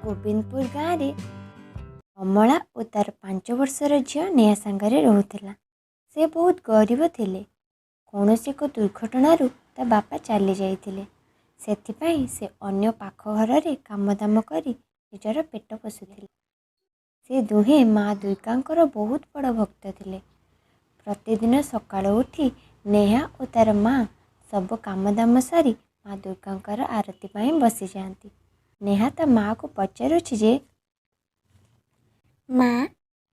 गोविंदपुर गाँव में कमला और तार 5 वर्षर झील नेहा सांगरे रोला। से बहुत गरीब थिले। कौन एक दुर्घटन ता बापा चली जाइथिले। सेथिपाई से अन्य पाख घर रे काम दाम करी निजर पेट पोषुथिले। से दुहे माँ दुर्गांकर बहुत बड़ भक्त थिले। प्रतिदिन सकाळ उठी नेहा और तार माँ सब काम दाम सारी माँ दुर्गांकर आरती पाई बसी जाती। नेहा ता माँ को पचारुछि जे माँ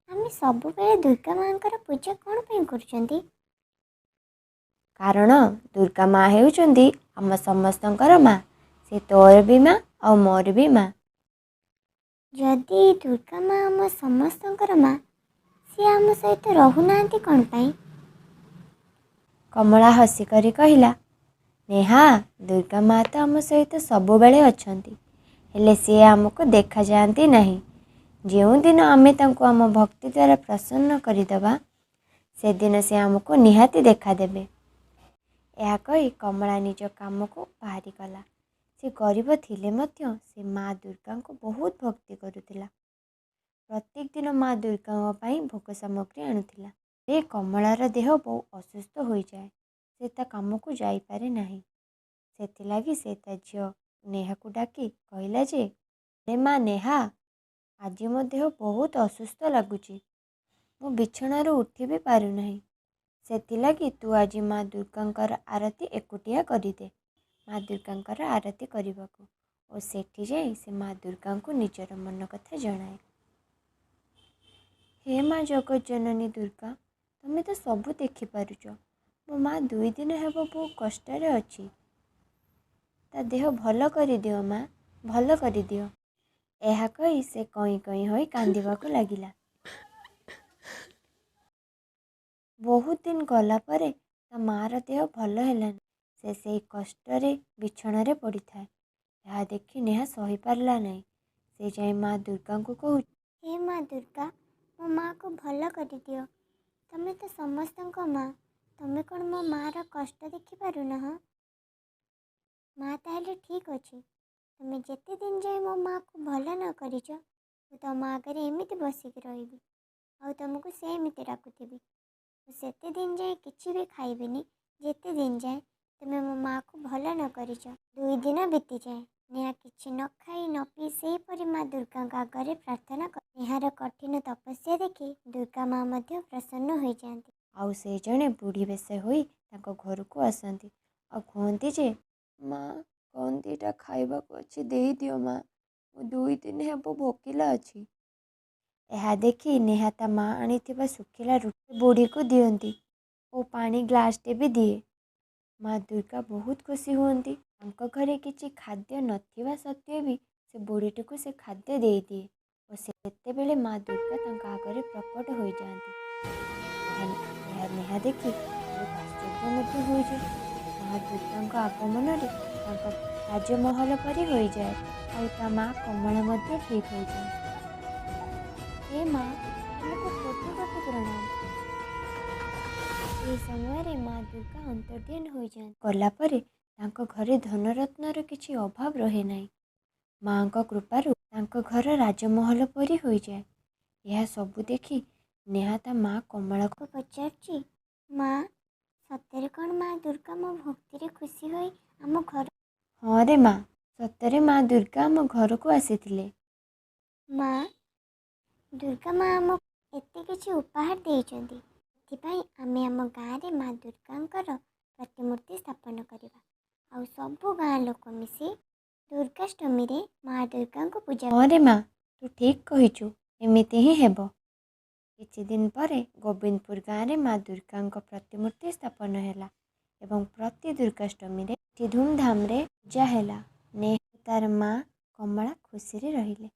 आम सब दुर्गा माँकर पूजा कौन पे कर? कारण दुर्गा माँ हेउचंदी आम समस्तंकर माँ। से तोर भी माँ आ मोर भी माँ। जदि दुर्गा माँ आम समस्तंकर माँ, सी आम सहित रहूना कौन पाई? कमला हसी करी कहला, नेहा दुर्गा माँ तो आम सहित सब बेले अछंती, हेले सी आमको देखा जाती नहीं। जो दिन आमे तांको आम भक्ति द्वारा प्रसन्न करदेवा से दिन से आमको निहाती देखा देबे। यह कही कमला निज काम को बाहरी कला। से गरीब थिले मध्य से माँ दुर्गा को बहुत भक्ति करुथिला। प्रत्येक दिन माँ दुर्गा पाई भोग सामग्री आणुथिला। रे कमलार देह बहु असुस्थ हो जाए। से ता काम को जाई पारे नाही। सेथिलागी से ता झियो नेहा को डाकी कहला जे, रे माँ नेहा, आज मो देह बहुत असुस्थ लगुची। मु बिछणारू उठी भी पारु नाही। सेथिलागी तू आज माँ दुर्गांकर आरती एकुटिया करिदे। माँ दुर्गांकर आरती करबाकू और सेठी जाई से माँ दुर्गा को निजर मन कथा जनाए। हे माँ जगत जननी दुर्गा, तुम्हें तो सबू देखि पारुच। मो माँ 2 दिन हेब बहुत कष्ट अच्छी। ता देह भल कर दियो माँ, भल कर दियो। यह कही से कई कई होई कांदिबाकू लागिला। बहुत दिन गला परे ता मार देह भल हेलानी। से सेई कष्टरे बिछणारे पड़ी थाए। यह देखी नेहा सही पारला नहीं। से जाई माँ दुर्गा को कहू, हे माँ दुर्गा, मो माँ को भल कर दियो। तमे तो समस्त माँ, तमे कौन मो मार कष्ट देखि पारुना? माँ ताहले ठीक अच्छी। तमे जेते दिन जाए मो माँ को भल न करिच, तम आगे एमती बसिक रही आ तुमको सेमती डाकुथी। सेते दिन जाए किसी भी खाइबिनी जेते दिन जाए तुम्हें मो माँ को भल न करिच। 2 दिन बीती जाए नेहा किसी न खाई न पी से परी माँ दुर्गा आगे प्रार्थना कर। नेहार कठिन तपस्या देखी दुर्गा माँ मध्य प्रसन्न हो जाती। आउ से जने बुढ़ी बेश होई ताको घर को आसती आ कहती जे, माँ कौन दीटा खाइबा को अच्छी दे दियो माँ, मो 2 दिन हेब भोकिला अच्छी। यह देखी नेहा ता माँ आनी सुखिला रुटी बुढ़ी को दियंती और पानी ग्लासटे भी दिए। माँ दुर्गा बहुत खुशी हुअंती। तांको घरे किछि खाद्य नथिबा सत्वे भी से बुढ़ीटी को से खाद्य दे दिए और सेतेबेले माँ दुर्गा तांका आगे प्रकट हो जाती। यह नेहा देखी बहुत आश्चर्य मध्य हो जाए। माँ दुर्गा आगमन रे तांका राजमहल परी हो जाए और ता माँ कमला मध्य ठीक हो जाए। हे माँ, तुमको कोटि कोटि प्रणाम। ये समय माँ दुर्गा अंतर्ध्यान हो जाए। गला परे तांको घरे धनरत्नर किछि अभाव रहे नाही। माँ को कृपारु तांको घर राजमहल परी हो जाए। यह सबू देखी नेहा ता माँ कमला को पचारची, माँ सତରେ कौन माँ दुर्गा मो भक्ति रे खुशी होई आम घर? हाँ रे माँ, सतरे माँ दुर्गा आम घर को आसीथिले। माँ दुर्गा माँ आम एते किछि उपहार देइचंती। एथिपाई आमे आम गाँव रे माँ दुर्गांकर प्रतिमूर्ति स्थापन करिबा। आउ सबु गाँ लोक मिसी दुर्गाष्टमी रे माँ दुर्गा को पूजा। हाँ रे माँ, तू ठीक कहिचु, एमिति ही हेबो। किछि दिन परे गोविंदपुर गाँव रे माँ दुर्गा प्रतिमूर्ति स्थापन हैला एवं प्रति दुर्गाष्टमी रे धूमधाम रे पूजा हैला। नेहा तार माँ कमला खुशी रे रहिले।